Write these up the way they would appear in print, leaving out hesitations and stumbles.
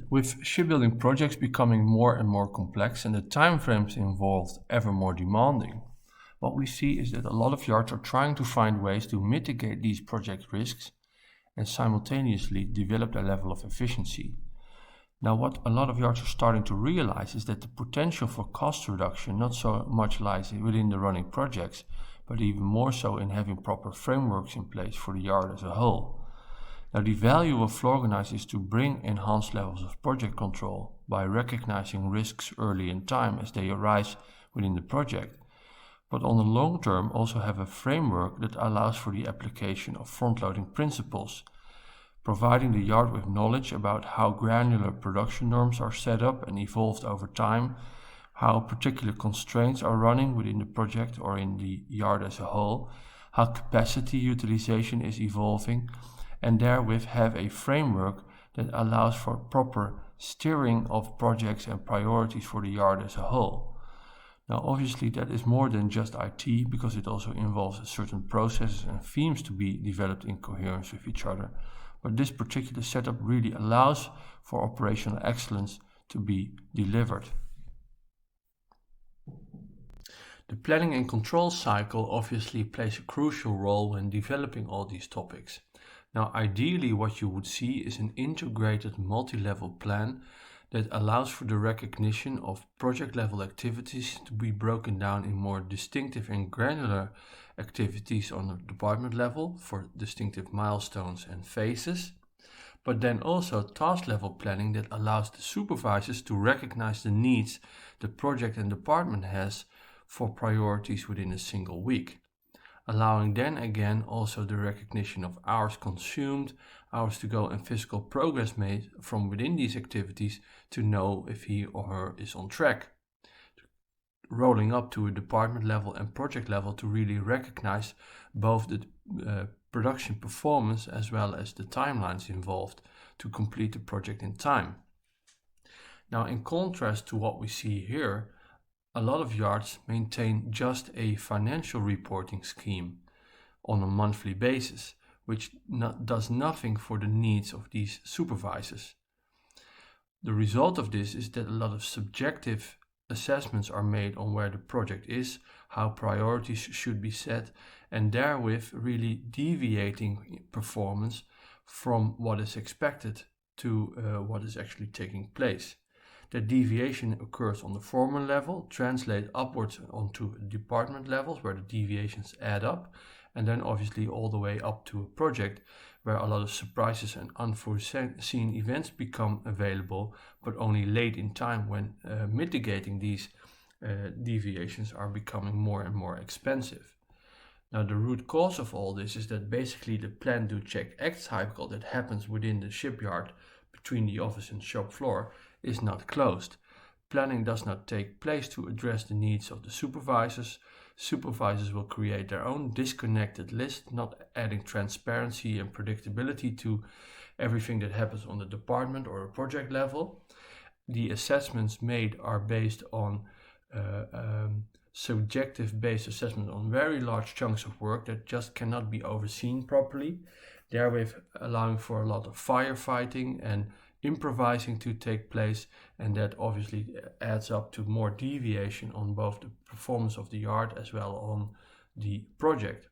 With shipbuilding projects becoming more and more complex and the timeframes involved ever more demanding, what we see is that a lot of yards are trying to find ways to mitigate these project risks and simultaneously develop their level of efficiency. Now, what a lot of yards are starting to realize is that the potential for cost reduction not so much lies within the running projects, but even more so in having proper frameworks in place for the yard as a whole. Now, the value of Floorganise is to bring enhanced levels of project control by recognizing risks early in time as they arise within the project, but on the long term also have a framework that allows for the application of front-loading principles, providing the yard with knowledge about how granular production norms are set up and evolved over time, how particular constraints are running within the project or in the yard as a whole, how capacity utilization is evolving, and therewith have a framework that allows for proper steering of projects and priorities for the yard as a whole. Now, obviously, that is more than just IT because it also involves certain processes and themes to be developed in coherence with each other. But this particular setup really allows for operational excellence to be delivered. The planning and control cycle obviously plays a crucial role when developing all these topics. Now, ideally, what you would see is an integrated multi-level plan that allows for the recognition of project-level activities to be broken down in more distinctive and granular activities on the department level for distinctive milestones and phases, but then also task-level planning that allows the supervisors to recognize the needs the project and department has for priorities within a single week, allowing then again also the recognition of hours consumed, hours to go, and physical progress made from within these activities to know if he or her is on track. Rolling up to a department level and project level to really recognize both the production performance as well as the timelines involved to complete the project in time. Now, in contrast to what we see here, a lot of yards maintain just a financial reporting scheme on a monthly basis, which does nothing for the needs of these supervisors. The result of this is that a lot of subjective assessments are made on where the project is, how priorities should be set, and therewith really deviating performance from what is expected to what is actually taking place. That deviation occurs on the formal level, translate upwards onto department levels where the deviations add up, and then obviously all the way up to a project where a lot of surprises and unforeseen events become available, but only late in time when mitigating these deviations are becoming more and more expensive. Now, the root cause of all this is that basically the plan, do, check, act cycle that happens within the shipyard between the office and shop floor is not closed. Planning does not take place to address the needs of the supervisors. Supervisors will create their own disconnected list, not adding transparency and predictability to everything that happens on the department or a project level. The assessments made are based on subjective based assessment on very large chunks of work that just cannot be overseen properly, therewith allowing for a lot of firefighting and improvising to take place, and that obviously adds up to more deviation on both the performance of the yard as well on the project.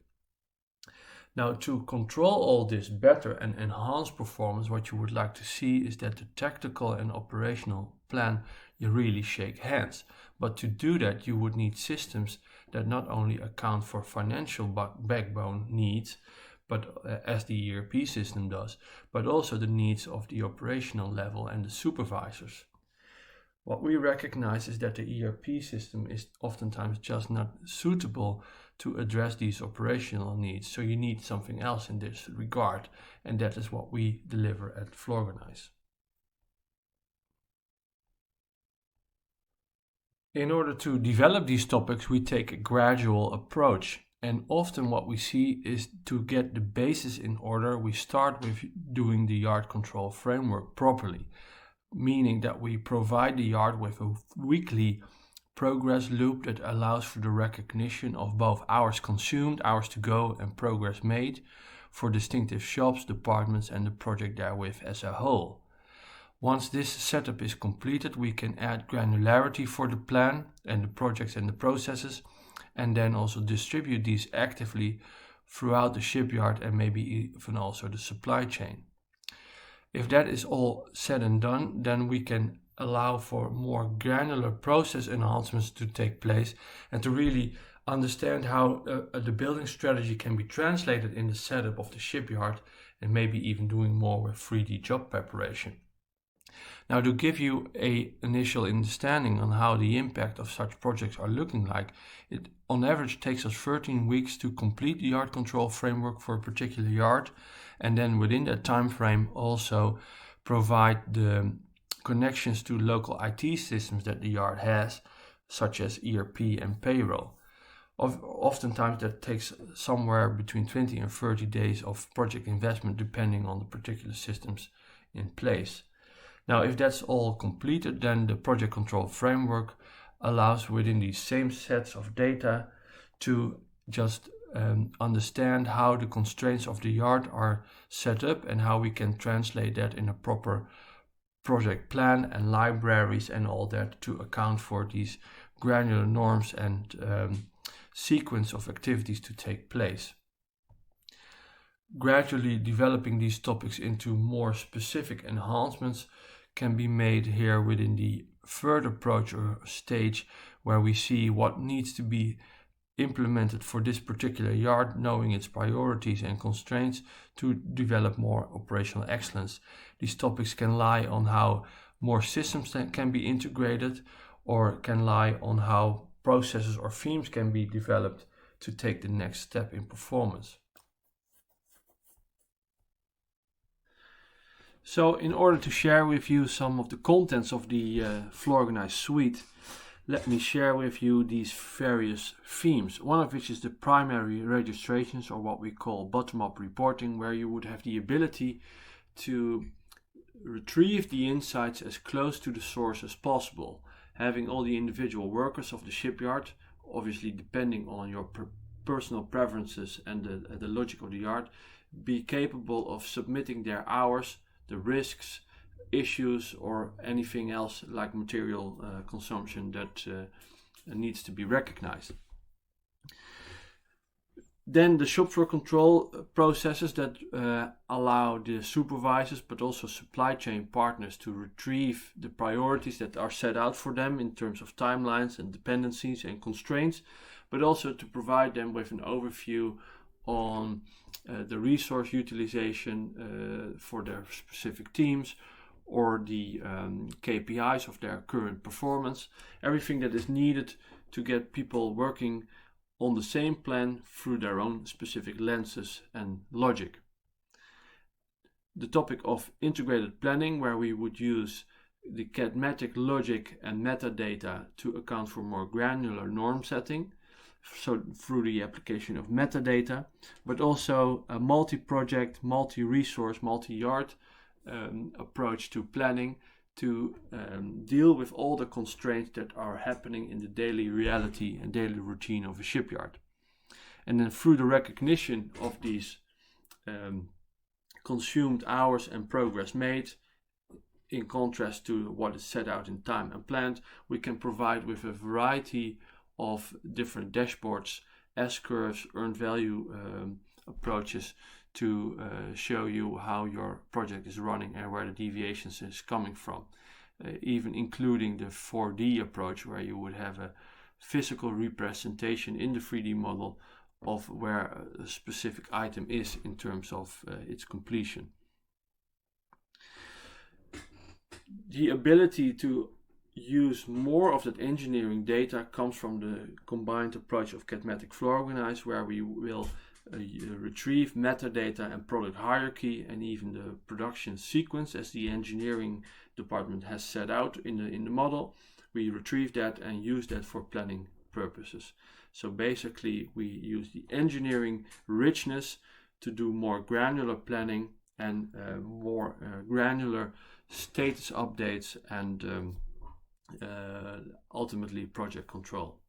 Now, to control all this better and enhance performance, what you would like to see is that the tactical and operational plan, you really shake hands. But to do that, you would need systems that not only account for financial backbone needs, but as the ERP system does, but also the needs of the operational level and the supervisors. What we recognize is that the ERP system is oftentimes just not suitable to address these operational needs, so you need something else in this regard, and that is what we deliver at Floorganise. In order to develop these topics, we take a gradual approach. And often what we see is to get the basis in order, we start with doing the yard control framework properly, meaning that we provide the yard with a weekly progress loop that allows for the recognition of both hours consumed, hours to go, and progress made for distinctive shops, departments, and the project therewith as a whole. Once this setup is completed, we can add granularity for the plan and the projects and the processes, and then also distribute these actively throughout the shipyard and maybe even also the supply chain. If that is all said and done, then we can allow for more granular process enhancements to take place and to really understand how the building strategy can be translated in the setup of the shipyard, and maybe even doing more with 3D job preparation. Now, to give you an initial understanding on how the impact of such projects are looking like, it on average takes us 13 weeks to complete the yard control framework for a particular yard, and then within that time frame also provide the connections to local IT systems that the yard has, such as ERP and payroll. Oftentimes that takes somewhere between 20 and 30 days of project investment, depending on the particular systems in place. Now, if that's all completed, then the project control framework allows within these same sets of data to just understand how the constraints of the yard are set up and how we can translate that in a proper project plan and libraries and all that to account for these granular norms and sequence of activities to take place. Gradually developing these topics into more specific enhancements can be made here within the third approach or stage, where we see what needs to be implemented for this particular yard, knowing its priorities and constraints to develop more operational excellence. These topics can lie on how more systems can be integrated, or can lie on how processes or themes can be developed to take the next step in performance. So in order to share with you some of the contents of the Floorganise suite, let me share with you these various themes, one of which is the primary registrations, or what we call bottom-up reporting, where you would have the ability to retrieve the insights as close to the source as possible, having all the individual workers of the shipyard, obviously depending on your personal preferences and the logic of the yard, be capable of submitting their hours, the risks, issues, or anything else like material consumption that needs to be recognized. Then the shop floor control processes that allow the supervisors but also supply chain partners to retrieve the priorities that are set out for them in terms of timelines and dependencies and constraints, but also to provide them with an overview on the resource utilization for their specific teams, or the KPIs of their current performance, everything that is needed to get people working on the same plan through their own specific lenses and logic. The topic of integrated planning, where we would use the cadmetic logic and metadata to account for more granular norm setting, so through the application of metadata, but also a multi-project, multi-resource, multi-yard approach to planning to deal with all the constraints that are happening in the daily reality and daily routine of a shipyard. And then through the recognition of these consumed hours and progress made, in contrast to what is set out in time and planned, we can provide with a variety of different dashboards, S-curves, earned value approaches to show you how your project is running and where the deviations is coming from, even including the 4D approach, where you would have a physical representation in the 3D model of where a specific item is in terms of its completion. The ability to use more of that engineering data comes from the combined approach of cadmetic Floorganise, where we will retrieve metadata and product hierarchy and even the production sequence as the engineering department has set out in the model. We retrieve that and use that for planning purposes. So basically we use the engineering richness to do more granular planning and more granular status updates and ultimately project control.